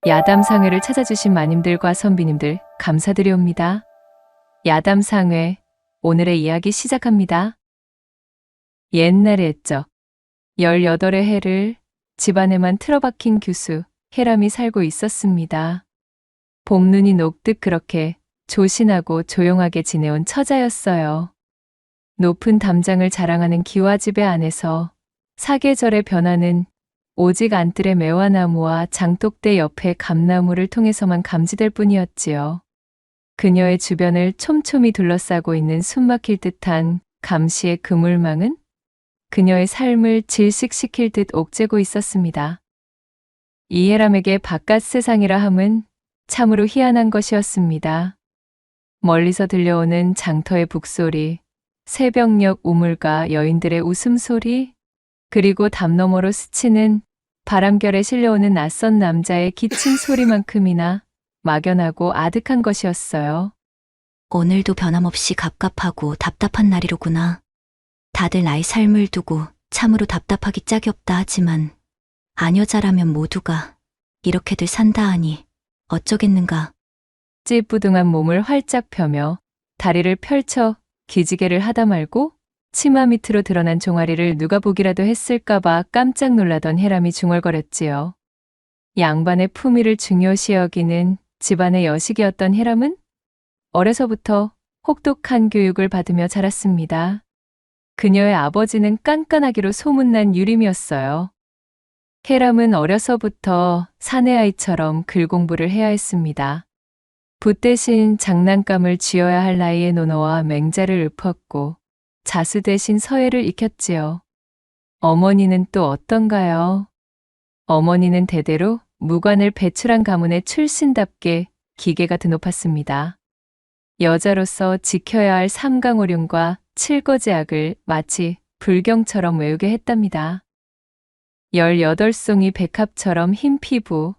야담상회를 찾아주신 마님들과 선비님들 감사드리옵니다. 야담상회, 오늘의 이야기 시작합니다. 옛날에 했죠. 18의 해를 집안에만 틀어박힌 규수 해람이 살고 있었습니다. 봄눈이 녹듯 그렇게 조신하고 조용하게 지내온 처자였어요. 높은 담장을 자랑하는 기와집의 안에서 사계절의 변화는 오직 안뜰의 매화나무와 장독대 옆의 감나무를 통해서만 감지될 뿐이었지요. 그녀의 주변을 촘촘히 둘러싸고 있는 숨막힐 듯한 감시의 그물망은 그녀의 삶을 질식시킬 듯 옥죄고 있었습니다. 이해람에게 바깥 세상이라 함은 참으로 희한한 것이었습니다. 멀리서 들려오는 장터의 북소리, 새벽녘 우물가 여인들의 웃음소리, 그리고 담 너머로 스치는 바람결에 실려오는 낯선 남자의 기침 소리만큼이나 막연하고 아득한 것이었어요. 오늘도 변함없이 갑갑하고 답답한 날이로구나. 다들 나의 삶을 두고 참으로 답답하기 짝이 없다 하지만 아녀자라면 모두가 이렇게들 산다 하니 어쩌겠는가. 찌뿌둥한 몸을 활짝 펴며 다리를 펼쳐 기지개를 하다 말고 치마 밑으로 드러난 종아리를 누가 보기라도 했을까봐 깜짝 놀라던 해람이 중얼거렸지요. 양반의 품위를 중요시 여기는 집안의 여식이었던 해람은 어려서부터 혹독한 교육을 받으며 자랐습니다. 그녀의 아버지는 깐깐하기로 소문난 유림이었어요. 해람은 어려서부터 사내아이처럼 글 공부를 해야 했습니다. 붓 대신 장난감을 쥐어야 할 나이에 논어와 맹자를 읊었고 자수 대신 서예를 익혔지요. 어머니는 또 어떤가요? 어머니는 대대로 무관을 배출한 가문의 출신답게 기계가 드높았습니다. 여자로서 지켜야 할 삼강오륜과 칠거제악을 마치 불경처럼 외우게 했답니다. 18송이 백합처럼 흰 피부,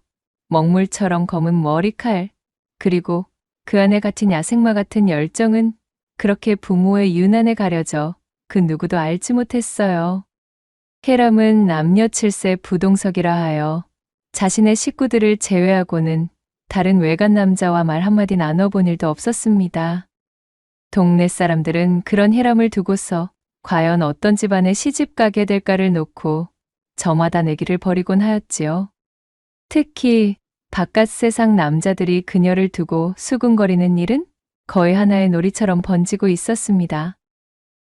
먹물처럼 검은 머리칼, 그리고 그 안에 갇힌 야생마 같은 열정은 그렇게 부모의 유난에 가려져 그 누구도 알지 못했어요. 해람은 남녀 7세 부동석이라 하여 자신의 식구들을 제외하고는 다른 외간 남자와 말 한마디 나눠본 일도 없었습니다. 동네 사람들은 그런 해람을 두고서 과연 어떤 집안에 시집 가게 될까를 놓고 저마다 내기를 벌이곤 하였지요. 특히 바깥 세상 남자들이 그녀를 두고 수군거리는 일은 거의 하나의 놀이처럼 번지고 있었습니다.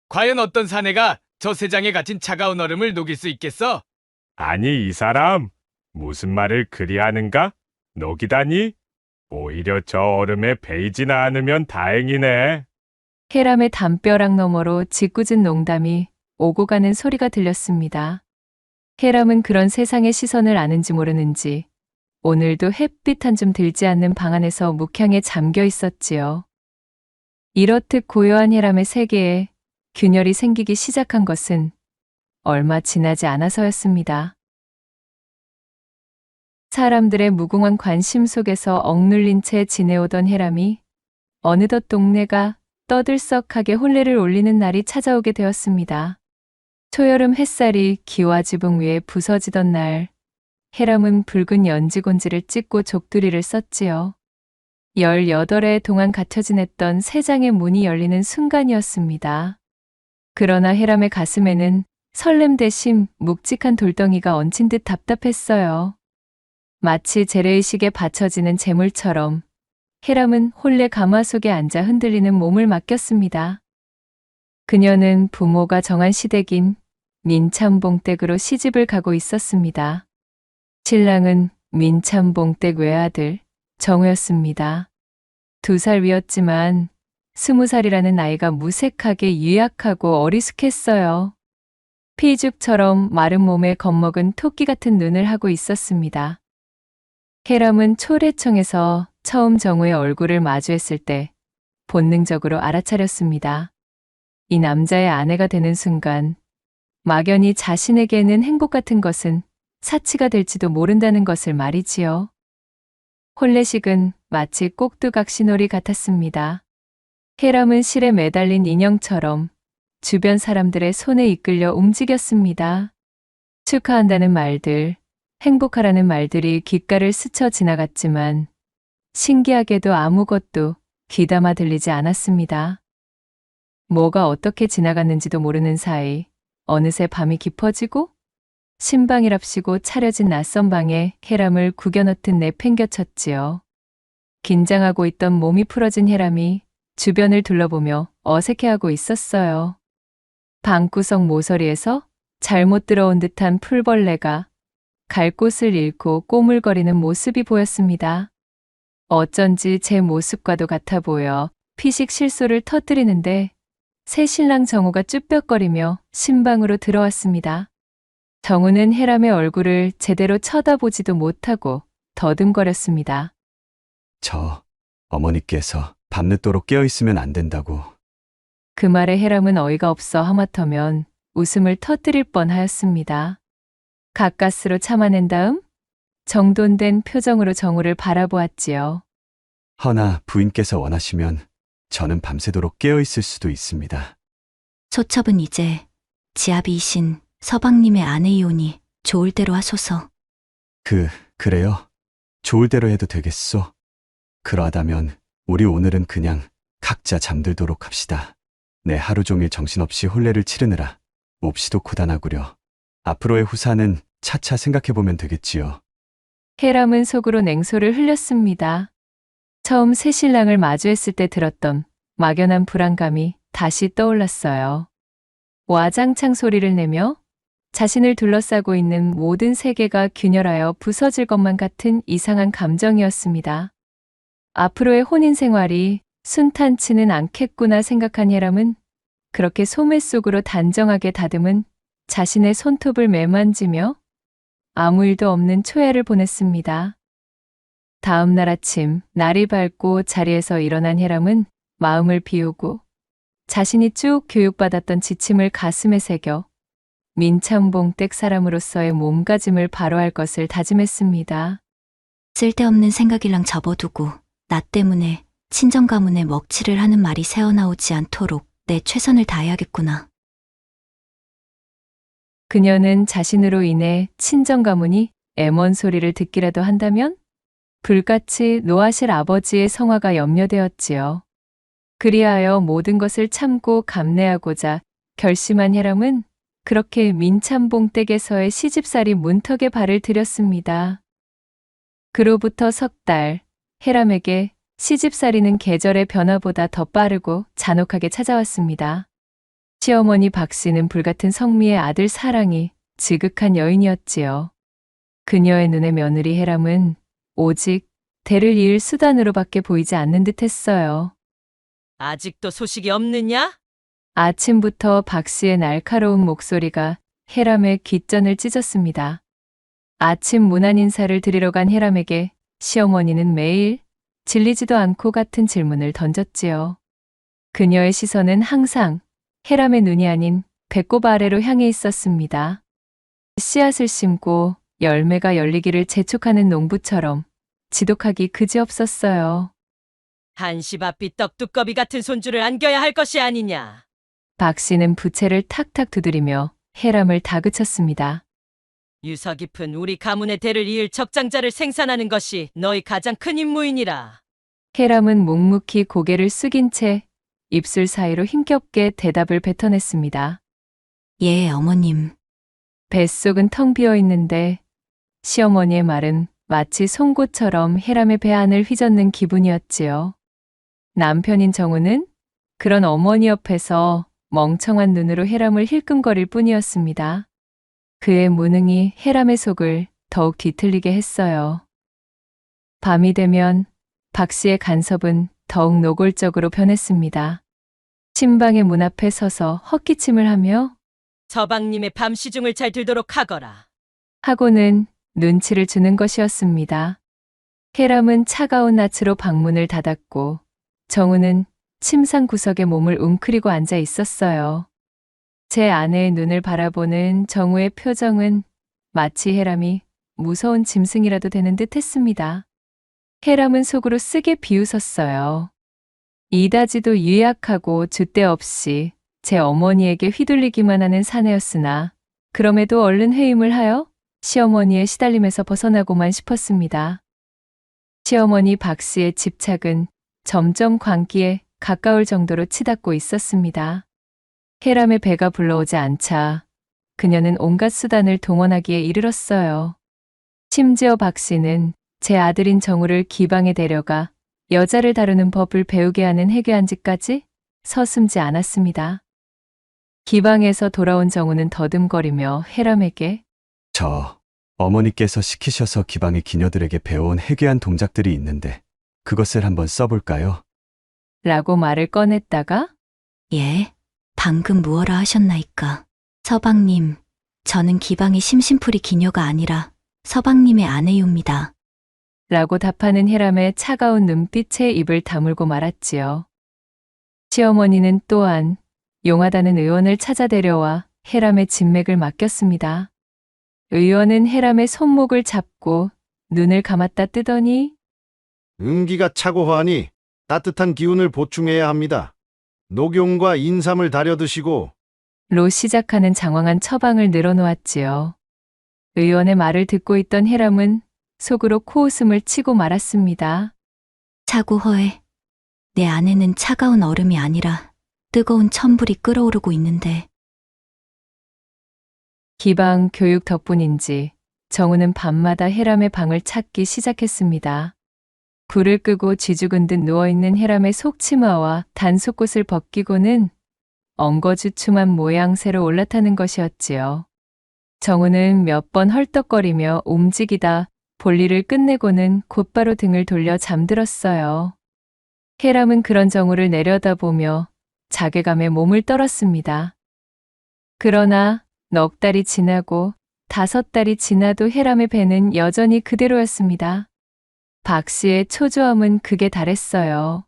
과연 어떤 사내가 저 세장에 갇힌 차가운 얼음을 녹일 수 있겠어? 아니, 이 사람, 무슨 말을 그리 하는가? 녹이다니? 오히려 저 얼음에 베이지나 않으면 다행이네. 해람의 담벼락 너머로 짓궂은 농담이 오고 가는 소리가 들렸습니다. 해람은 그런 세상의 시선을 아는지 모르는지 오늘도 햇빛 한 줌 들지 않는 방 안에서 묵향에 잠겨 있었지요. 이렇듯 고요한 해람의 세계에 균열이 생기기 시작한 것은 얼마 지나지 않아서였습니다. 사람들의 무궁한 관심 속에서 억눌린 채 지내오던 해람이 어느덧 동네가 떠들썩하게 혼례를 올리는 날이 찾아오게 되었습니다. 초여름 햇살이 기와 지붕 위에 부서지던 날, 해람은 붉은 연지곤지를 찍고 족두리를 썼지요. 18해 동안 갇혀 지냈던 세장의 문이 열리는 순간이었습니다. 그러나 해람의 가슴에는 설렘 대신 묵직한 돌덩이가 얹힌 듯 답답했어요. 마치 재래의식에 바쳐지는 재물처럼 해람은 혼례 가마속에 앉아 흔들리는 몸을 맡겼습니다. 그녀는 부모가 정한 시댁인 민참봉댁으로 시집을 가고 있었습니다. 신랑은 민참봉댁 외아들 정우였습니다. 2살 위였지만 20살이라는 나이가 무색하게 유약하고 어리숙했어요. 피죽처럼 마른 몸에 겁먹은 토끼 같은 눈을 하고 있었습니다. 해람은 초래청에서 처음 정우의 얼굴을 마주했을 때 본능적으로 알아차렸습니다. 이 남자의 아내가 되는 순간 막연히 자신에게는 행복 같은 것은 사치가 될지도 모른다는 것을 말이지요. 혼례식은 마치 꼭두각시놀이 같았습니다. 해람은 실에 매달린 인형처럼 주변 사람들의 손에 이끌려 움직였습니다. 축하한다는 말들, 행복하라는 말들이 귓가를 스쳐 지나갔지만 신기하게도 아무것도 귀담아 들리지 않았습니다. 뭐가 어떻게 지나갔는지도 모르는 사이 어느새 밤이 깊어지고 신방이랍시고 차려진 낯선 방에 해람을 구겨넣듯 내팽겨쳤지요. 긴장하고 있던 몸이 풀어진 해람이 주변을 둘러보며 어색해하고 있었어요. 방구석 모서리에서 잘못 들어온 듯한 풀벌레가 갈 곳을 잃고 꼬물거리는 모습이 보였습니다. 어쩐지 제 모습과도 같아 보여 피식 실소를 터뜨리는데 새 신랑 정우가 쭈뼛거리며 신방으로 들어왔습니다. 정우는 해람의 얼굴을 제대로 쳐다보지도 못하고 더듬거렸습니다. 저 어머니께서 밤늦도록 깨어있으면 안 된다고. 그 말에 해람은 어이가 없어 하마터면 웃음을 터뜨릴 뻔하였습니다. 가까스로 참아낸 다음 정돈된 표정으로 정우를 바라보았지요. 허나 부인께서 원하시면 저는 밤새도록 깨어있을 수도 있습니다. 소첩은 이제 지아비이신 서방님의 아내이오니 좋을 대로 하소서. 그래요? 좋을 대로 해도 되겠소? 그러하다면 우리 오늘은 그냥 각자 잠들도록 합시다. 내 하루 종일 정신없이 혼례를 치르느라 몹시도 고단하구려. 앞으로의 후사는 차차 생각해보면 되겠지요. 해람은 속으로 냉소를 흘렸습니다. 처음 새신랑을 마주했을 때 들었던 막연한 불안감이 다시 떠올랐어요. 와장창 소리를 내며 자신을 둘러싸고 있는 모든 세계가 균열하여 부서질 것만 같은 이상한 감정이었습니다. 앞으로의 혼인 생활이 순탄치는 않겠구나 생각한 해람은 그렇게 소매 속으로 단정하게 다듬은 자신의 손톱을 매만지며 아무 일도 없는 초야를 보냈습니다. 다음 날 아침 날이 밝고 자리에서 일어난 해람은 마음을 비우고 자신이 쭉 교육받았던 지침을 가슴에 새겨 민창봉댁 사람으로서의 몸가짐을 바로할 것을 다짐했습니다. 쓸데없는 생각일랑 접어두고 나 때문에 친정 가문에 먹칠을 하는 말이 새어나오지 않도록 내 최선을 다해야겠구나. 그녀는 자신으로 인해 친정 가문이 애먼 소리를 듣기라도 한다면 불같이 노하실 아버지의 성화가 염려되었지요. 그리하여 모든 것을 참고 감내하고자 결심한 해람은 그렇게 민참봉댁에서의 시집살이 문턱에 발을 들였습니다. 그로부터 석 달, 해람에게 시집살이는 계절의 변화보다 더 빠르고 잔혹하게 찾아왔습니다. 시어머니 박씨는 불같은 성미의 아들 사랑이 지극한 여인이었지요. 그녀의 눈에 며느리 해람은 오직 대를 이을 수단으로밖에 보이지 않는 듯했어요. 아직도 소식이 없느냐? 아침부터 박씨의 날카로운 목소리가 해람의 귓전을 찢었습니다. 아침 문안 인사를 드리러 간 해람에게 시어머니는 매일 질리지도 않고 같은 질문을 던졌지요. 그녀의 시선은 항상 해람의 눈이 아닌 배꼽 아래로 향해 있었습니다. 씨앗을 심고 열매가 열리기를 재촉하는 농부처럼 지독하기 그지없었어요. 한시바삐 떡두꺼비 같은 손주를 안겨야 할 것이 아니냐. 박 씨는 부채를 탁탁 두드리며 해람을 다그쳤습니다. 유서 깊은 우리 가문의 대를 이을 적장자를 생산하는 것이 너희 가장 큰 임무이니라. 해람은 묵묵히 고개를 숙인 채 입술 사이로 힘겹게 대답을 뱉어냈습니다. 예, 어머님. 뱃속은 텅 비어 있는데 시어머니의 말은 마치 송곳처럼 해람의 배 안을 휘젓는 기분이었지요. 남편인 정우는 그런 어머니 옆에서 멍청한 눈으로 해람을 힐끔거릴 뿐이었습니다. 그의 무능이 해람의 속을 더욱 뒤틀리게 했어요. 밤이 되면 박 씨의 간섭은 더욱 노골적으로 변했습니다. 신방의 문 앞에 서서 헛기침을 하며 서방님의 밤 시중을 잘 들도록 하거라. 하고는 눈치를 주는 것이었습니다. 해람은 차가운 낯으로 방문을 닫았고 정우는 침상 구석에 몸을 웅크리고 앉아 있었어요. 제 아내의 눈을 바라보는 정우의 표정은 마치 해람이 무서운 짐승이라도 되는 듯 했습니다. 해람은 속으로 쓰게 비웃었어요. 이다지도 유약하고 줏대 없이 제 어머니에게 휘둘리기만 하는 사내였으나 그럼에도 얼른 회임을 하여 시어머니의 시달림에서 벗어나고만 싶었습니다. 시어머니 박씨의 집착은 점점 광기에 가까울 정도로 치닫고 있었습니다. 혜람의 배가 불러오지 않자 그녀는 온갖 수단을 동원하기에 이르렀어요. 심지어 박씨는 제 아들인 정우를 기방에 데려가 여자를 다루는 법을 배우게 하는 해괴한지까지 서슴지 않았습니다. 기방에서 돌아온 정우는 더듬거리며 혜람에게 어머니께서 시키셔서 기방의 기녀들에게 배워온 해괴한 동작들이 있는데 그것을 한번 써볼까요? 라고 말을 꺼냈다가 예, 방금 무어라 하셨나이까. 서방님, 저는 기방의 심심풀이 기녀가 아니라 서방님의 아내이옵니다. 라고 답하는 혜람의 차가운 눈빛에 입을 다물고 말았지요. 시어머니는 또한 용하다는 의원을 찾아 데려와 혜람의 진맥을 맡겼습니다. 의원은 혜람의 손목을 잡고 눈을 감았다 뜨더니 음기가 차고 하니 따뜻한 기운을 보충해야 합니다. 녹용과 인삼을 다려 드시고 로 시작하는 장황한 처방을 늘어놓았지요. 의원의 말을 듣고 있던 혜람은 속으로 코웃음을 치고 말았습니다. 차고허에 내 안에는 차가운 얼음이 아니라 뜨거운 천불이 끓어오르고 있는데 기방 교육 덕분인지 정우는 밤마다 혜람의 방을 찾기 시작했습니다. 불을 끄고 쥐죽은 듯 누워있는 혜람의 속치마와 단속옷을 벗기고는 엉거주춤한 모양새로 올라타는 것이었지요. 정우는 몇 번 헐떡거리며 움직이다 볼일을 끝내고는 곧바로 등을 돌려 잠들었어요. 혜람은 그런 정우를 내려다보며 자괴감에 몸을 떨었습니다. 그러나 넉 달이 지나고 5달이 지나도 혜람의 배는 여전히 그대로였습니다. 박씨의 초조함은 극에 달했어요.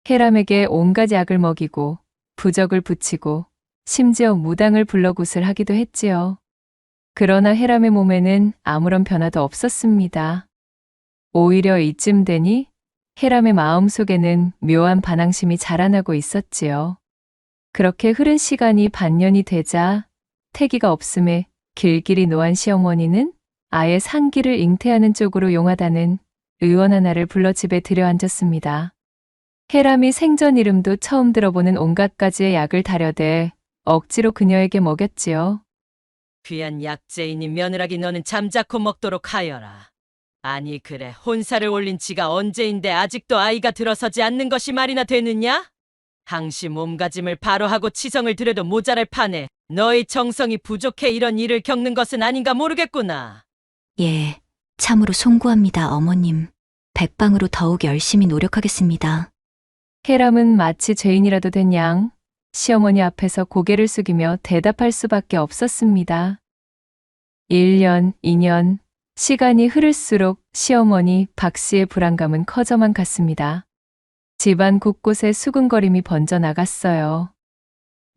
혜람에게 온갖 약을 먹이고 부적을 붙이고 심지어 무당을 불러 굿을 하기도 했지요. 그러나 혜람의 몸에는 아무런 변화도 없었습니다. 오히려 이쯤 되니 혜람의 마음속에는 묘한 반항심이 자라나고 있었지요. 그렇게 흐른 시간이 반년이 되자 태기가 없음에 길길이 노한 시어머니는 아예 상기를 잉태하는 쪽으로 용하다는 의원 하나를 불러 집에 들여앉았습니다. 혜람이 생전 이름도 처음 들어보는 온갖 가지의 약을 다려대 억지로 그녀에게 먹였지요. 귀한 약재이니 며느라기 너는 잠자코 먹도록 하여라. 아니 그래 혼사를 올린 지가 언제인데 아직도 아이가 들어서지 않는 것이 말이나 되느냐? 항시 몸가짐을 바로 하고 치성을 들여도 모자랄 판에 너의 정성이 부족해 이런 일을 겪는 것은 아닌가 모르겠구나. 예, 참으로 송구합니다, 어머님. 백방으로 더욱 열심히 노력하겠습니다. 혜람은 마치 죄인이라도 된 양 시어머니 앞에서 고개를 숙이며 대답할 수밖에 없었습니다. 1년, 2년, 시간이 흐를수록 시어머니 박씨의 불안감은 커져만 갔습니다. 집안 곳곳에 수군거림이 번져나갔어요.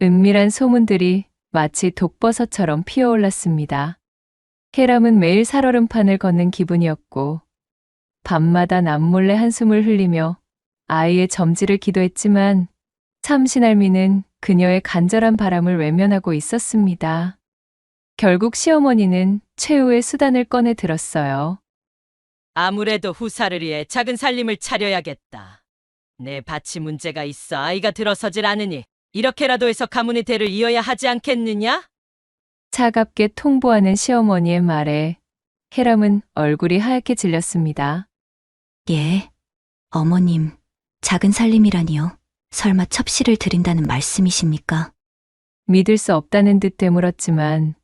은밀한 소문들이 마치 독버섯처럼 피어올랐습니다. 혜람은 매일 살얼음판을 걷는 기분이었고 밤마다 남몰래 한숨을 흘리며 아이의 점지를 기도했지만 참신할미는 그녀의 간절한 바람을 외면하고 있었습니다. 결국 시어머니는 최후의 수단을 꺼내 들었어요. 아무래도 후사를 위해 작은 살림을 차려야겠다. 내 밭이 문제가 있어 아이가 들어서질 않으니 이렇게라도 해서 가문의 대를 이어야 하지 않겠느냐? 차갑게 통보하는 시어머니의 말에 혜람은 얼굴이 하얗게 질렸습니다. 예, 어머님, 작은 살림이라니요. 설마 첩시를 드린다는 말씀이십니까? 믿을 수 없다는 듯 되물었지만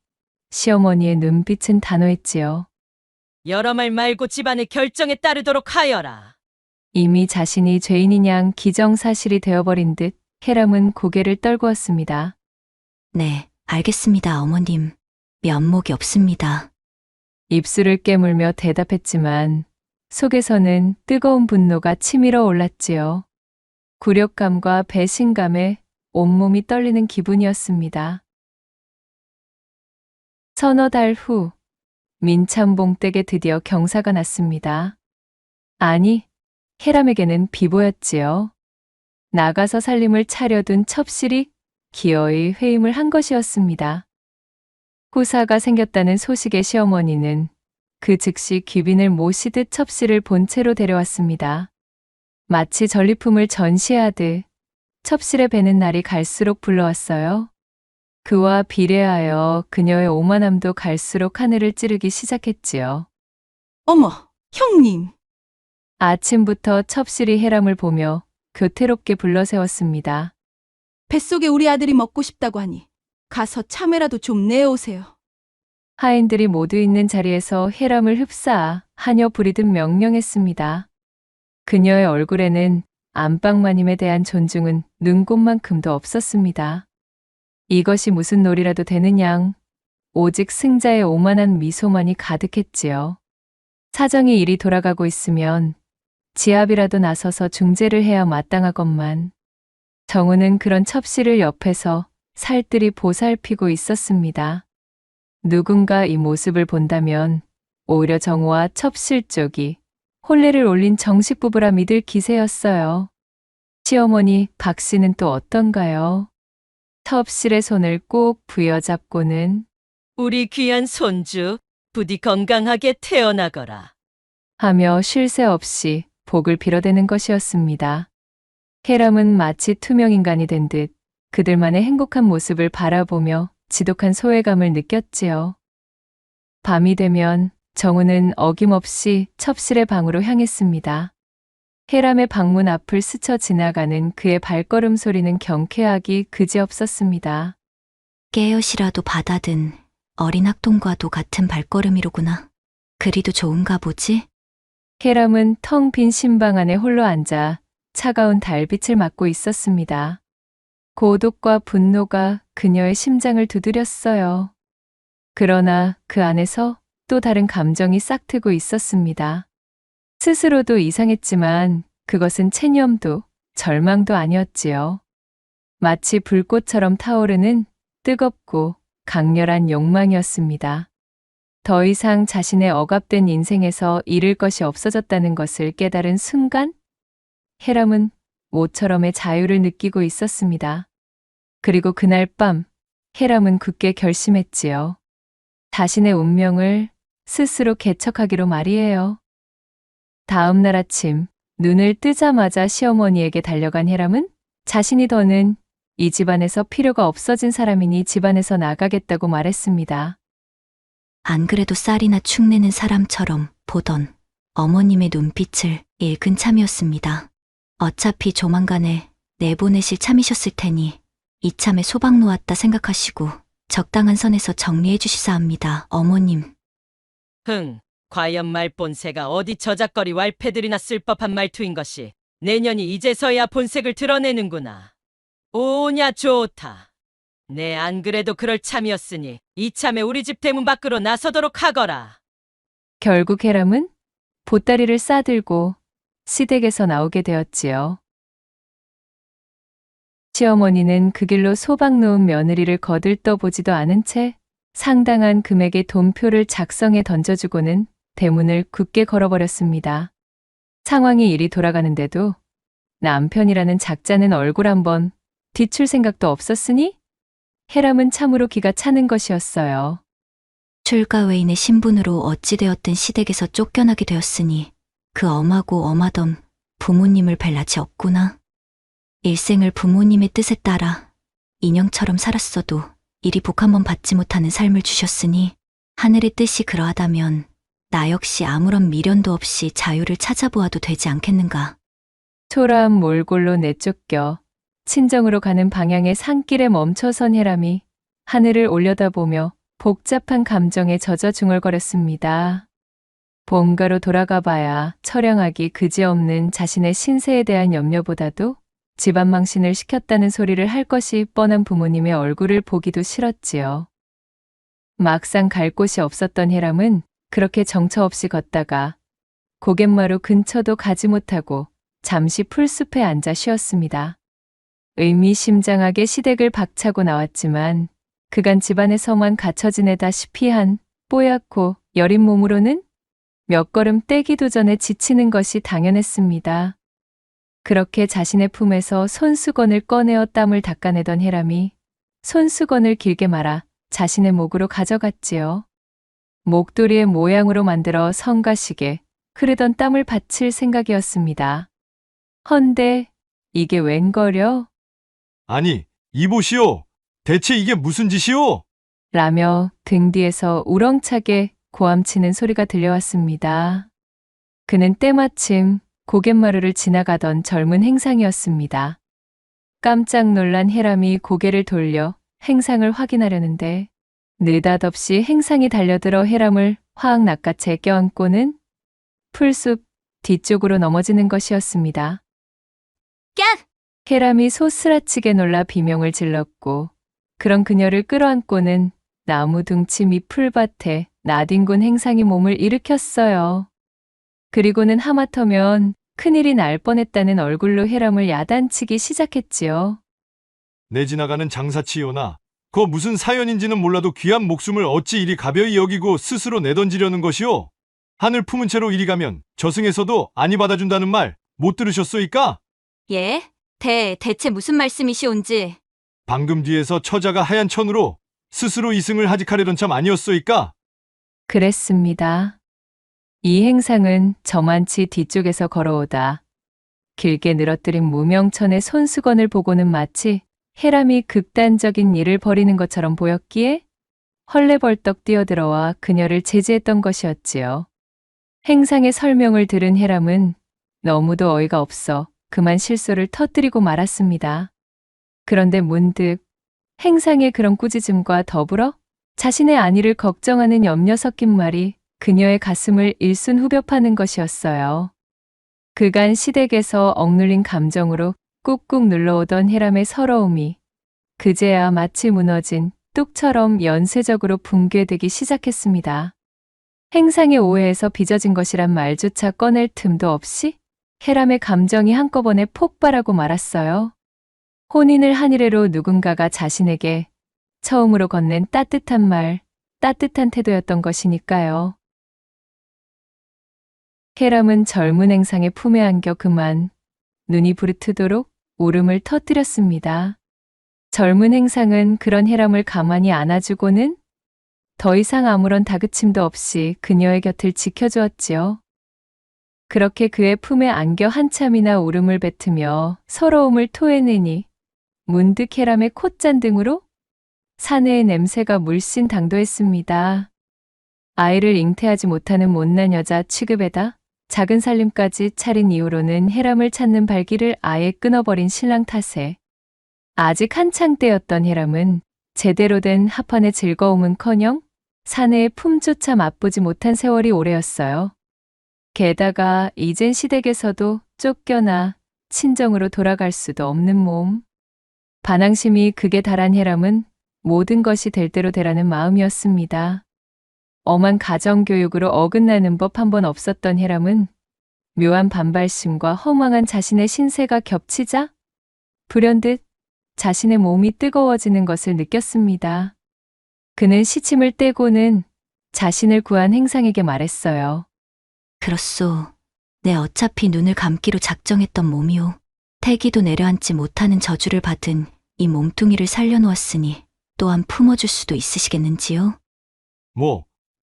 시어머니의 눈빛은 단호했지요. 여러 말 말고 집안의 결정에 따르도록 하여라. 이미 자신이 죄인인 양 기정사실이 되어버린 듯 혜람은 고개를 떨구었습니다. 네, 알겠습니다, 어머님. 면목이 없습니다. 입술을 깨물며 대답했지만 속에서는 뜨거운 분노가 치밀어 올랐지요. 굴욕감과 배신감에 온몸이 떨리는 기분이었습니다. 서너 달 후 민참봉 댁에 드디어 경사가 났습니다. 아니, 혜람에게는 비보였지요. 나가서 살림을 차려둔 첩실이 기어이 회임을 한 것이었습니다. 후사가 생겼다는 소식에 시어머니는 그 즉시 귀빈을 모시듯 첩씨를 본체로 데려왔습니다. 마치 전리품을 전시하듯 첩실에 뵈는 날이 갈수록 불러왔어요. 그와 비례하여 그녀의 오만함도 갈수록 하늘을 찌르기 시작했지요. 어머, 형님. 아침부터 첩실이 해람을 보며 교태롭게 불러세웠습니다. 뱃속에 우리 아들이 먹고 싶다고 하니 가서 참외라도 좀 내어오세요. 하인들이 모두 있는 자리에서 해람을 흡사 하녀 부리듯 명령했습니다. 그녀의 얼굴에는 안방마님에 대한 존중은 눈곱만큼도 없었습니다. 이것이 무슨 놀이라도 되는 양, 오직 승자의 오만한 미소만이 가득했지요. 사정이 이리 돌아가고 있으면 지압이라도 나서서 중재를 해야 마땅하건만 정우는 그런 첩씨를 옆에서 살뜰히 보살피고 있었습니다. 누군가 이 모습을 본다면 오히려 정우와 첩실 쪽이 혼례를 올린 정식 부부라 믿을 기세였어요. 시어머니 박 씨는 또 어떤가요? 첩실의 손을 꼭 부여잡고는 우리 귀한 손주, 부디 건강하게 태어나거라. 하며 쉴 새 없이 복을 빌어대는 것이었습니다. 해람은 마치 투명인간이 된 듯 그들만의 행복한 모습을 바라보며 지독한 소외감을 느꼈지요. 밤이 되면 정우는 어김없이 첩실의 방으로 향했습니다. 해람의 방문 앞을 스쳐 지나가는 그의 발걸음 소리는 경쾌하기 그지없었습니다. 깨엇이라도 받아든 어린 학童과도 같은 발걸음이로구나. 그리도 좋은가 보지? 해람은 텅 빈 신방 안에 홀로 앉아 차가운 달빛을 맞고 있었습니다. 고독과 분노가 그녀의 심장을 두드렸어요. 그러나 그 안에서 또 다른 감정이 싹트고 있었습니다. 스스로도 이상했지만 그것은 체념도 절망도 아니었지요. 마치 불꽃처럼 타오르는 뜨겁고 강렬한 욕망이었습니다. 더 이상 자신의 억압된 인생에서 잃을 것이 없어졌다는 것을 깨달은 순간 해람은 모처럼의 자유를 느끼고 있었습니다. 그리고 그날 밤 해람은 굳게 결심했지요. 자신의 운명을 스스로 개척하기로 말이에요. 다음 날 아침 눈을 뜨자마자 시어머니에게 달려간 해람은 자신이 더는 이 집안에서 필요가 없어진 사람이니 집안에서 나가겠다고 말했습니다. 안 그래도 쌀이나 축내는 사람처럼 보던 어머님의 눈빛을 읽은 참이었습니다. 어차피 조만간에 내보내실 참이셨을 테니 이참에 소박 놓았다 생각하시고 적당한 선에서 정리해 주시사옵니다, 어머님. 과연 말본새가 어디 저작거리 왈패들이나 쓸 법한 말투인 것이 내년이 이제서야 본색을 드러내는구나. 오냐 좋다. 내 안 그래도 그럴 참이었으니 이참에 우리 집 대문 밖으로 나서도록 하거라. 결국 해람은 보따리를 싸들고 시댁에서 나오게 되었지요. 시어머니는 그 길로 소박 놓은 며느리를 거들떠보지도 않은 채 상당한 금액의 돈표를 작성해 던져주고는 대문을 굳게 걸어버렸습니다. 상황이 이리 돌아가는데도 남편이라는 작자는 얼굴 한번 뒤출 생각도 없었으니 해람은 참으로 기가 차는 것이었어요. 출가 외인의 신분으로 어찌되었든 시댁에서 쫓겨나게 되었으니 그 엄하고 엄하던 부모님을 뵐 낯이 없구나. 일생을 부모님의 뜻에 따라 인형처럼 살았어도 이리 복 한 번 받지 못하는 삶을 주셨으니 하늘의 뜻이 그러하다면 나 역시 아무런 미련도 없이 자유를 찾아보아도 되지 않겠는가. 초라한 몰골로 내쫓겨 친정으로 가는 방향의 산길에 멈춰선 해람이 하늘을 올려다보며 복잡한 감정에 젖어 중얼거렸습니다. 본가로 돌아가 봐야 처량하기 그지없는 자신의 신세에 대한 염려보다도 집안 망신을 시켰다는 소리를 할 것이 뻔한 부모님의 얼굴을 보기도 싫었지요. 막상 갈 곳이 없었던 해람은 그렇게 정처 없이 걷다가 고갯마루 근처도 가지 못하고 잠시 풀숲에 앉아 쉬었습니다. 의미심장하게 시댁을 박차고 나왔지만 그간 집안에서만 갇혀 지내다시피 한 뽀얗고 여린 몸으로는 몇 걸음 떼기도 전에 지치는 것이 당연했습니다. 그렇게 자신의 품에서 손수건을 꺼내어 땀을 닦아내던 해람이 손수건을 길게 말아 자신의 목으로 가져갔지요. 목도리의 모양으로 만들어 성가시게 흐르던 땀을 바칠 생각이었습니다. 헌데 이게 웬걸요? 아니, 이보시오. 대체 이게 무슨 짓이오? 라며 등 뒤에서 우렁차게 고함치는 소리가 들려왔습니다. 그는 때마침 고갯마루를 지나가던 젊은 행상이었습니다. 깜짝 놀란 해람이 고개를 돌려 행상을 확인하려는데 느닷없이 행상이 달려들어 해람을 화학 낚아채 껴안고는 풀숲 뒤쪽으로 넘어지는 것이었습니다. 깍! 해람이 소스라치게 놀라 비명을 질렀고 그런 그녀를 끌어안고는 나무 둥치 밑 풀밭에 나뒹군 행상이 몸을 일으켰어요. 그리고는 하마터면 큰일이 날 뻔했다는 얼굴로 해람을 야단치기 시작했지요. 내 지나가는 장사치요나. 그 무슨 사연인지는 몰라도 귀한 목숨을 어찌 이리 가벼이 여기고 스스로 내던지려는 것이오? 하늘 품은 채로 이리 가면 저승에서도 아니 받아준다는 말 못 들으셨소이까? 예? 대체 무슨 말씀이시온지. 방금 뒤에서 처자가 하얀 천으로 스스로 이승을 하직하려던 참 아니었소이까? 그랬습니다. 이 행상은 저만치 뒤쪽에서 걸어오다 길게 늘어뜨린 무명천의 손수건을 보고는 마치 해람이 극단적인 일을 벌이는 것처럼 보였기에 헐레벌떡 뛰어들어와 그녀를 제지했던 것이었지요. 행상의 설명을 들은 해람은 너무도 어이가 없어 그만 실소를 터뜨리고 말았습니다. 그런데 문득 행상의 그런 꾸짖음과 더불어 자신의 안위를 걱정하는 염려 섞인 말이 그녀의 가슴을 일순후벼파는 것이었어요. 그간 시댁에서 억눌린 감정으로 꾹꾹 눌러오던 해람의 서러움이 그제야 마치 무너진 뚝처럼 연쇄적으로 붕괴되기 시작했습니다. 행상의 오해에서 빚어진 것이란 말조차 꺼낼 틈도 없이 해람의 감정이 한꺼번에 폭발하고 말았어요. 혼인을 한 이래로 누군가가 자신에게 처음으로 건넨 따뜻한 말, 따뜻한 태도였던 것이니까요. 해람은 젊은 행상의 품에 안겨 그만 눈이 부르트도록 울음을 터뜨렸습니다. 젊은 행상은 그런 해람을 가만히 안아주고는 더 이상 아무런 다그침도 없이 그녀의 곁을 지켜주었지요. 그렇게 그의 품에 안겨 한참이나 울음을 뱉으며 서러움을 토해내니 문득 해람의 콧잔등으로 사내의 냄새가 물씬 당도했습니다. 아이를 잉태하지 못하는 못난 여자 취급에다 작은 살림까지 차린 이후로는 해람을 찾는 발길을 아예 끊어버린 신랑 탓에 아직 한창 때였던 해람은 제대로 된 합헌의 즐거움은커녕 사내의 품조차 맛보지 못한 세월이 오래였어요. 게다가 이젠 시댁에서도 쫓겨나 친정으로 돌아갈 수도 없는 몸. 반항심이 극에 달한 해람은 모든 것이 될 대로 되라는 마음이었습니다. 엄한 가정교육으로 어긋나는 법 한 번 없었던 해람은 묘한 반발심과 허망한 자신의 신세가 겹치자 불현듯 자신의 몸이 뜨거워지는 것을 느꼈습니다. 그는 시침을 떼고는 자신을 구한 행상에게 말했어요. 그렇소. 내 어차피 눈을 감기로 작정했던 몸이오. 태기도 내려앉지 못하는 저주를 받은 이 몸뚱이를 살려놓았으니 또한 품어줄 수도 있으시겠는지요?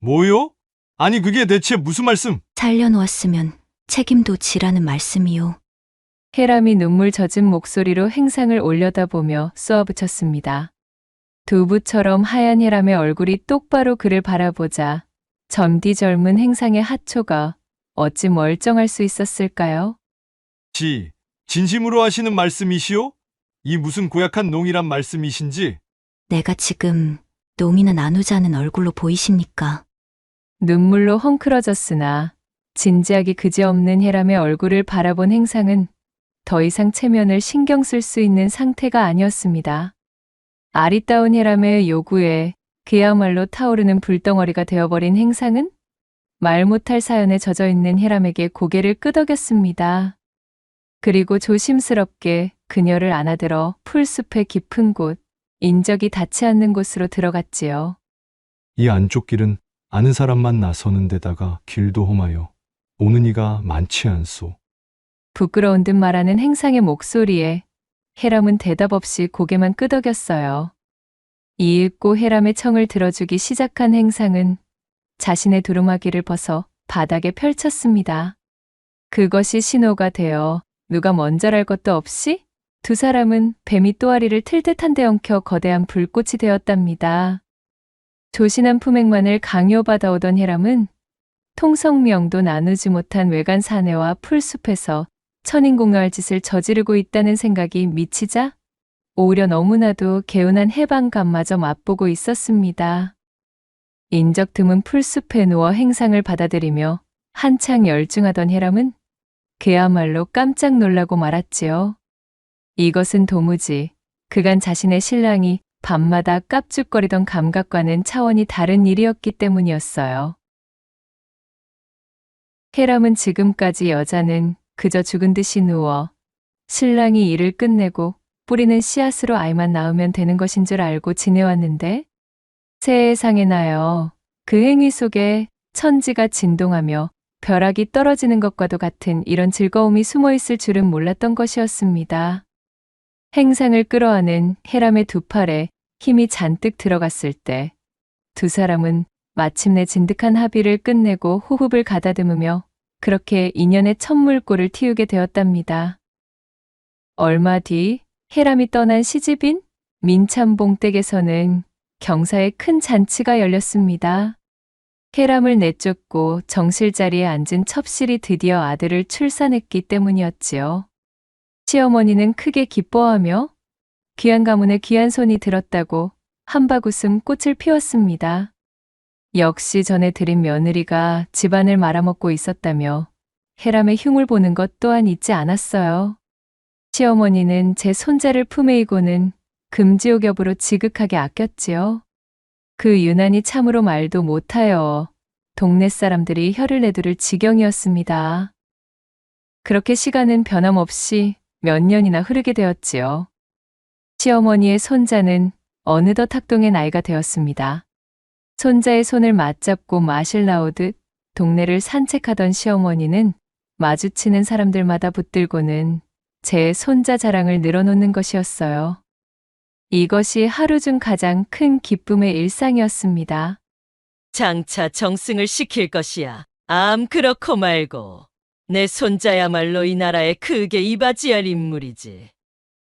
뭐요? 아니 그게 대체 무슨 말씀? 살려놓았으면 책임도 지라는 말씀이요. 해람이 눈물 젖은 목소리로 행상을 올려다보며 쏘아붙였습니다. 두부처럼 하얀 해람의 얼굴이 똑바로 그를 바라보자 젊디 젊은 행상의 하초가 어찌 멀쩡할 수 있었을까요? 진심으로 하시는 말씀이시오? 이 무슨 고약한 농이란 말씀이신지? 내가 지금 농이나 나누자는 얼굴로 보이십니까? 눈물로 헝클어졌으나 진지하기 그지없는 해람의 얼굴을 바라본 행상은 더 이상 체면을 신경 쓸 수 있는 상태가 아니었습니다. 아리따운 해람의 요구에 그야말로 타오르는 불덩어리가 되어버린 행상은 말 못할 사연에 젖어있는 해람에게 고개를 끄덕였습니다. 그리고 조심스럽게 그녀를 안아들어 풀숲의 깊은 곳, 인적이 닿지 않는 곳으로 들어갔지요. 이 안쪽 길은 아는 사람만 나서는 데다가 길도 험하여 오는 이가 많지 않소. 부끄러운 듯 말하는 행상의 목소리에 해람은 대답 없이 고개만 끄덕였어요. 이윽고 해람의 청을 들어주기 시작한 행상은 자신의 두루마기를 벗어 바닥에 펼쳤습니다. 그것이 신호가 되어 누가 먼저랄 것도 없이 두 사람은 뱀이 또아리를 틀 듯한 데 엉켜 거대한 불꽃이 되었답니다. 조신한 품행만을 강요받아오던 해람은 통성명도 나누지 못한 외간 사내와 풀숲에서 천인공노할 짓을 저지르고 있다는 생각이 미치자 오히려 너무나도 개운한 해방감마저 맛보고 있었습니다. 인적 드문 풀숲에 누워 행상을 받아들이며 한창 열중하던 해람은 그야말로 깜짝 놀라고 말았지요. 이것은 도무지 그간 자신의 신랑이 밤마다 깝죽거리던 감각과는 차원이 다른 일이었기 때문이었어요. 해람은 지금까지 여자는 그저 죽은 듯이 누워 신랑이 일을 끝내고 뿌리는 씨앗으로 아이만 낳으면 되는 것인 줄 알고 지내왔는데 세상에나요. 그 행위 속에 천지가 진동하며 벼락이 떨어지는 것과도 같은 이런 즐거움이 숨어있을 줄은 몰랐던 것이었습니다. 행상을 끌어안은 해람의 두 팔에 힘이 잔뜩 들어갔을 때 두 사람은 마침내 진득한 합의를 끝내고 호흡을 가다듬으며 그렇게 인연의 첫 물꼬를 틔우게 되었답니다. 얼마 뒤 해람이 떠난 시집인 민참봉댁에서는 경사에 큰 잔치가 열렸습니다. 해람을 내쫓고 정실자리에 앉은 첩실이 드디어 아들을 출산했기 때문이었지요. 시어머니는 크게 기뻐하며 귀한 가문에 귀한 손이 들었다고 한바구음 꽃을 피웠습니다. 역시 전에 들인 며느리가 집안을 말아먹고 있었다며 해람의 흉을 보는 것 또한 잊지 않았어요. 시어머니는 제 손자를 품에 이고는 금지옥엽으로 지극하게 아꼈지요. 그 유난히 참으로 말도 못하여 동네 사람들이 혀를 내두를 지경이었습니다. 그렇게 시간은 변함없이 몇 년이나 흐르게 되었지요. 시어머니의 손자는 어느덧 학동의 나이가 되었습니다. 손자의 손을 맞잡고 마실 나오듯 동네를 산책하던 시어머니는 마주치는 사람들마다 붙들고는 제 손자 자랑을 늘어놓는 것이었어요. 이것이 하루 중 가장 큰 기쁨의 일상이었습니다. 장차 정승을 시킬 것이야. 암 그렇고 말고. 내 손자야말로 이 나라에 크게 이바지할 인물이지.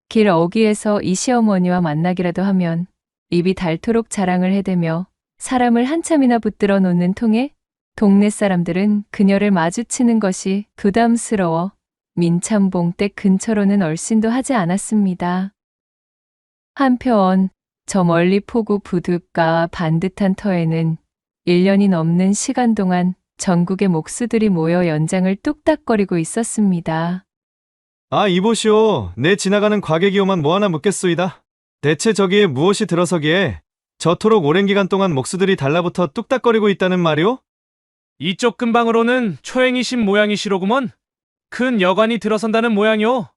길 어귀에서 이 시어머니와 만나기라도 하면 입이 닳도록 자랑을 해대며 사람을 한참이나 붙들어 놓는 통에 동네 사람들은 그녀를 마주치는 것이 부담스러워 민참봉댁 근처로는 얼씬도 하지 않았습니다. 한편 저 멀리 포구 부둣가 반듯한 터에는 1년이 넘는 시간 동안 전국의 목수들이 모여 연장을 뚝딱거리고 있었습니다. 아, 이보시오. 내 지나가는 과객이오만 뭐 하나 묻겠소이다. 대체 저기에 무엇이 들어서기에 저토록 오랜 기간 동안 목수들이 달라붙어 뚝딱거리고 있다는 말이오? 이쪽 근방으로는 초행이신 모양이시로구먼. 큰 여관이 들어선다는 모양이오.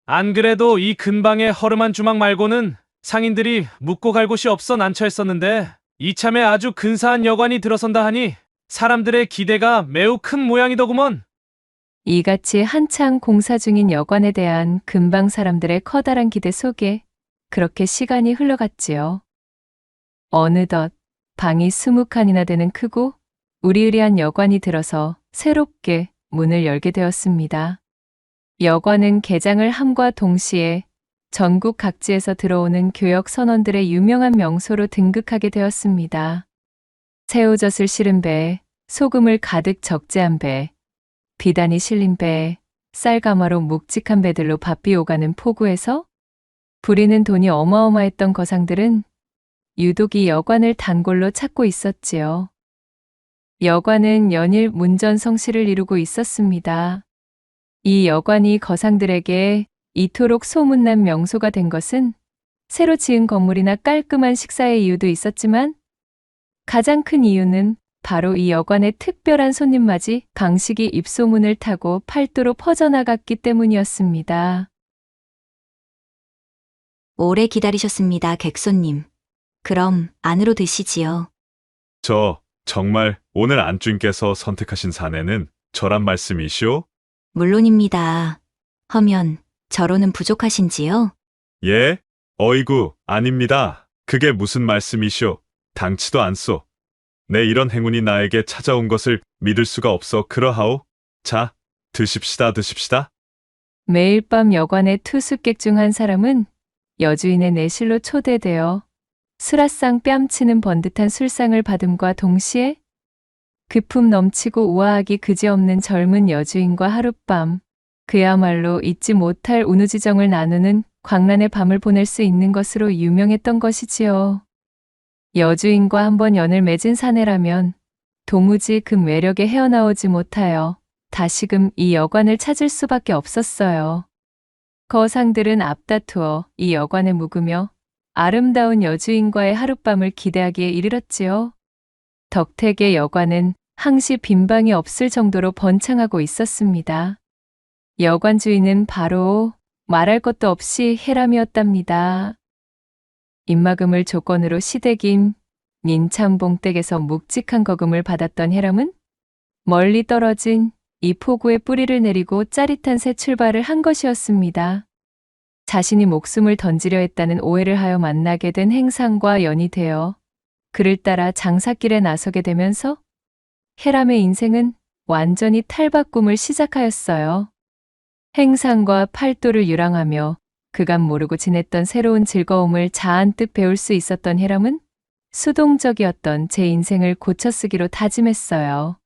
안 그래도 이 근방의 허름한 주막 말고는 상인들이 묵고 갈 곳이 없어 난처했었는데 이참에 아주 근사한 여관이 들어선다 하니 사람들의 기대가 매우 큰 모양이더구먼. 이같이 한창 공사 중인 여관에 대한 근방 사람들의 커다란 기대 속에 그렇게 시간이 흘러갔지요. 어느덧 방이 20칸이나 되는 크고 우리의리한 여관이 들어서 새롭게 문을 열게 되었습니다. 여관은 개장을 함과 동시에 전국 각지에서 들어오는 교역 선원들의 유명한 명소로 등극하게 되었습니다. 새우젓을 실은 배, 소금을 가득 적재한 배, 비단이 실린 배, 쌀가마로 묵직한 배들로 바삐 오가는 포구에서 부리는 돈이 어마어마했던 거상들은 유독 이 여관을 단골로 찾고 있었지요. 여관은 연일 문전성시를 이루고 있었습니다. 이 여관이 거상들에게 이토록 소문난 명소가 된 것은 새로 지은 건물이나 깔끔한 식사의 이유도 있었지만 가장 큰 이유는 바로 이 여관의 특별한 손님맞이 방식이 입소문을 타고 팔도로 퍼져나갔기 때문이었습니다. 오래 기다리셨습니다, 객손님. 그럼 안으로 드시지요. 정말 오늘 안주인께서 선택하신 사내는 저란 말씀이시오? 물론입니다. 허면 저로는 부족하신지요? 예? 어이구, 아닙니다. 그게 무슨 말씀이시오? 당치도 않소. 내 이런 행운이 나에게 찾아온 것을 믿을 수가 없어 그러하오. 자, 드십시다, 드십시다. 매일 밤 여관의 투숙객 중 한 사람은 여주인의 내실로 초대되어 수라상 뺨치는 번듯한 술상을 받음과 동시에 그품 넘치고 우아하기 그지없는 젊은 여주인과 하룻밤, 그야말로 잊지 못할 운우지정을 나누는 광란의 밤을 보낼 수 있는 것으로 유명했던 것이지요. 여주인과 한번 연을 맺은 사내라면 도무지 그 매력에 헤어나오지 못하여 다시금 이 여관을 찾을 수밖에 없었어요. 거상들은 앞다투어 이 여관에 묵으며 아름다운 여주인과의 하룻밤을 기대하기에 이르렀지요. 덕택의 여관은 항시 빈방이 없을 정도로 번창하고 있었습니다. 여관 주인은 바로 말할 것도 없이 해람이었답니다. 입막음을 조건으로 시댁인 민참봉댁에서 묵직한 거금을 받았던 해람은 멀리 떨어진 이 포구에 뿌리를 내리고 짜릿한 새 출발을 한 것이었습니다. 자신이 목숨을 던지려 했다는 오해를 하여 만나게 된 행상과 연이 되어 그를 따라 장사길에 나서게 되면서 해람의 인생은 완전히 탈바꿈을 시작하였어요. 행상과 팔도를 유랑하며 그간 모르고 지냈던 새로운 즐거움을 잔뜩 배울 수 있었던 해람은 수동적이었던 제 인생을 고쳐쓰기로 다짐했어요.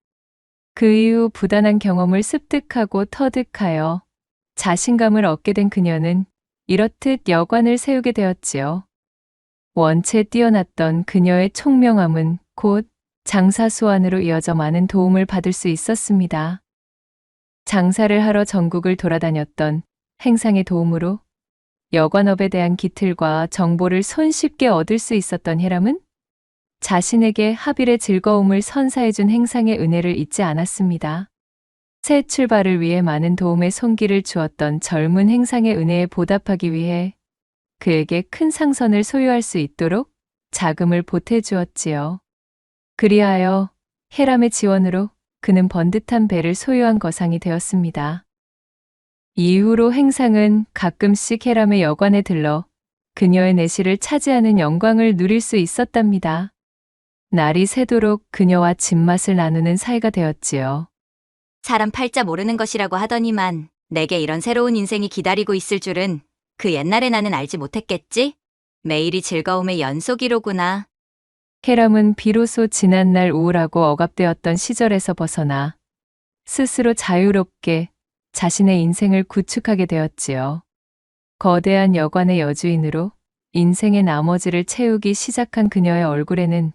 그 이후 부단한 경험을 습득하고 터득하여 자신감을 얻게 된 그녀는 이렇듯 여관을 세우게 되었지요. 원체 뛰어났던 그녀의 총명함은 곧 장사 수완으로 이어져 많은 도움을 받을 수 있었습니다. 장사를 하러 전국을 돌아다녔던 행상의 도움으로 여관업에 대한 기틀과 정보를 손쉽게 얻을 수 있었던 해람은 자신에게 합일의 즐거움을 선사해준 행상의 은혜를 잊지 않았습니다. 새 출발을 위해 많은 도움의 손길을 주었던 젊은 행상의 은혜에 보답하기 위해 그에게 큰 상선을 소유할 수 있도록 자금을 보태주었지요. 그리하여 해람의 지원으로 그는 번듯한 배를 소유한 거상이 되었습니다. 이후로 행상은 가끔씩 해람의 여관에 들러 그녀의 내실을 차지하는 영광을 누릴 수 있었답니다. 날이 새도록 그녀와 집맛을 나누는 사이가 되었지요. 사람 팔자 모르는 것이라고 하더니만 내게 이런 새로운 인생이 기다리고 있을 줄은 그 옛날에 나는 알지 못했겠지? 매일이 즐거움의 연속이로구나. 해람은 비로소 지난날 우울하고 억압되었던 시절에서 벗어나 스스로 자유롭게 자신의 인생을 구축하게 되었지요. 거대한 여관의 여주인으로 인생의 나머지를 채우기 시작한 그녀의 얼굴에는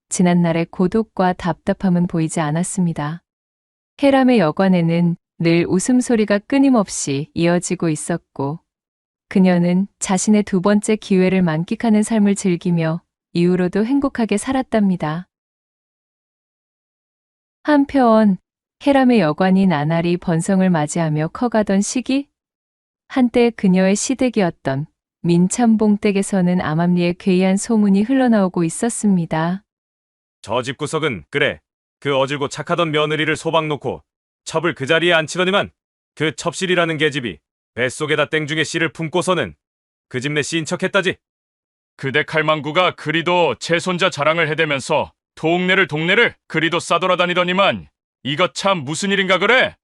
지난날의 고독과 답답함은 보이지 않았습니다. 해람의 여관에는 늘 웃음소리가 끊임없이 이어지고 있었고 그녀는 자신의 두 번째 기회를 만끽하는 삶을 즐기며 이후로도 행복하게 살았답니다. 한편 해람의 여관이 나날이 번성을 맞이하며 커가던 시기, 한때 그녀의 시댁이었던 민참봉댁에서는 암암리에 괴이한 소문이 흘러나오고 있었습니다. 저 집 구석은 그래. 그 어질고 착하던 며느리를 소박 놓고 첩을 그 자리에 앉히더니만 그 첩실이라는 계집이 뱃속에다 땡중에 씨를 품고서는 그 집 내 씨인 척했다지. 그대 칼망구가 그리도 제 손자 자랑을 해대면서 동네를 그리도 싸돌아다니더니만 이것 참 무슨 일인가 그래?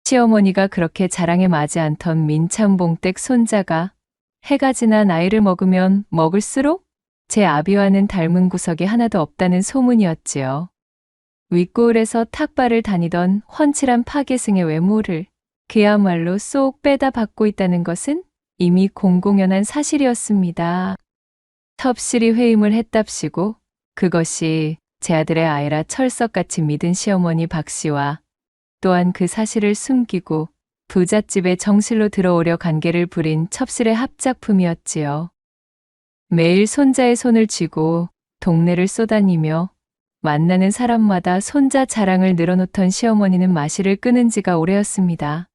시어머니가 그렇게 자랑에 맞지 않던 민참봉댁 손자가 해가 지나 나이를 먹으면 먹을수록 제 아비와는 닮은 구석이 하나도 없다는 소문이었지요. 윗고을에서 탁발을 다니던 훤칠한 파계승의 외모를 그야말로 쏙 빼다 받고 있다는 것은 이미 공공연한 사실이었습니다. 첩실이 회임을 했답시고 그것이 제 아들의 아이라 철석같이 믿은 시어머니 박씨와 또한 그 사실을 숨기고 부잣집에 정실로 들어오려 관계를 부린 첩실의 합작품이었지요. 매일 손자의 손을 쥐고 동네를 쏘다니며 만나는 사람마다 손자 자랑을 늘어놓던 시어머니는 마시를 끊은 지가 오래였습니다.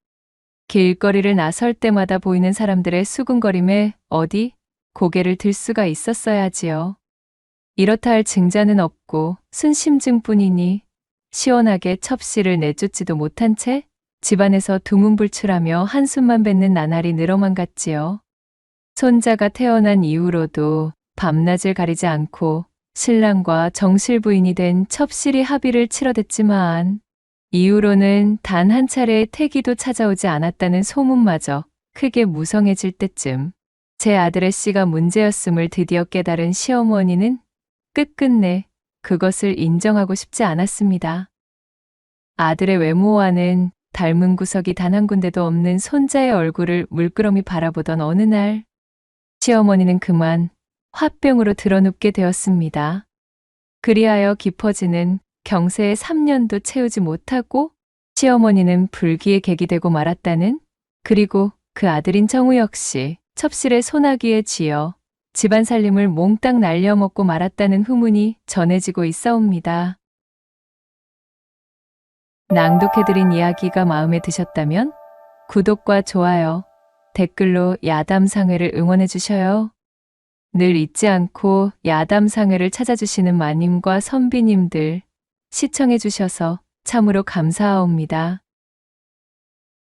길거리를 나설 때마다 보이는 사람들의 수군거림에 어디 고개를 들 수가 있었어야지요. 이렇다 할 증자는 없고 순심증뿐이니 시원하게 첩실을 내쫓지도 못한 채 집안에서 두문불출하며 한숨만 뱉는 나날이 늘어만 갔지요. 손자가 태어난 이후로도 밤낮을 가리지 않고 신랑과 정실부인이 된 첩실이 합의를 치러댔지만 이후로는 단 한 차례의 태기도 찾아오지 않았다는 소문마저 크게 무성해질 때쯤 제 아들의 씨가 문제였음을 드디어 깨달은 시어머니는 끝끝내 그것을 인정하고 싶지 않았습니다. 아들의 외모와는 닮은 구석이 단 한 군데도 없는 손자의 얼굴을 물끄러미 바라보던 어느 날 시어머니는 그만 화병으로 드러눕게 되었습니다. 그리하여 깊어지는 경세의 3년도 채우지 못하고 시어머니는 불기에 객이되고 말았다는, 그리고 그 아들인 정우 역시 첩실의 소나기에 쥐어 집안 살림을 몽땅 날려먹고 말았다는 후문이 전해지고 있사옵니다. 낭독해드린 이야기가 마음에 드셨다면 구독과 좋아요, 댓글로 야담상회를 응원해 주셔요. 늘 잊지 않고 야담상회를 찾아주시는 마님과 선비님들 시청해 주셔서 참으로 감사하옵니다.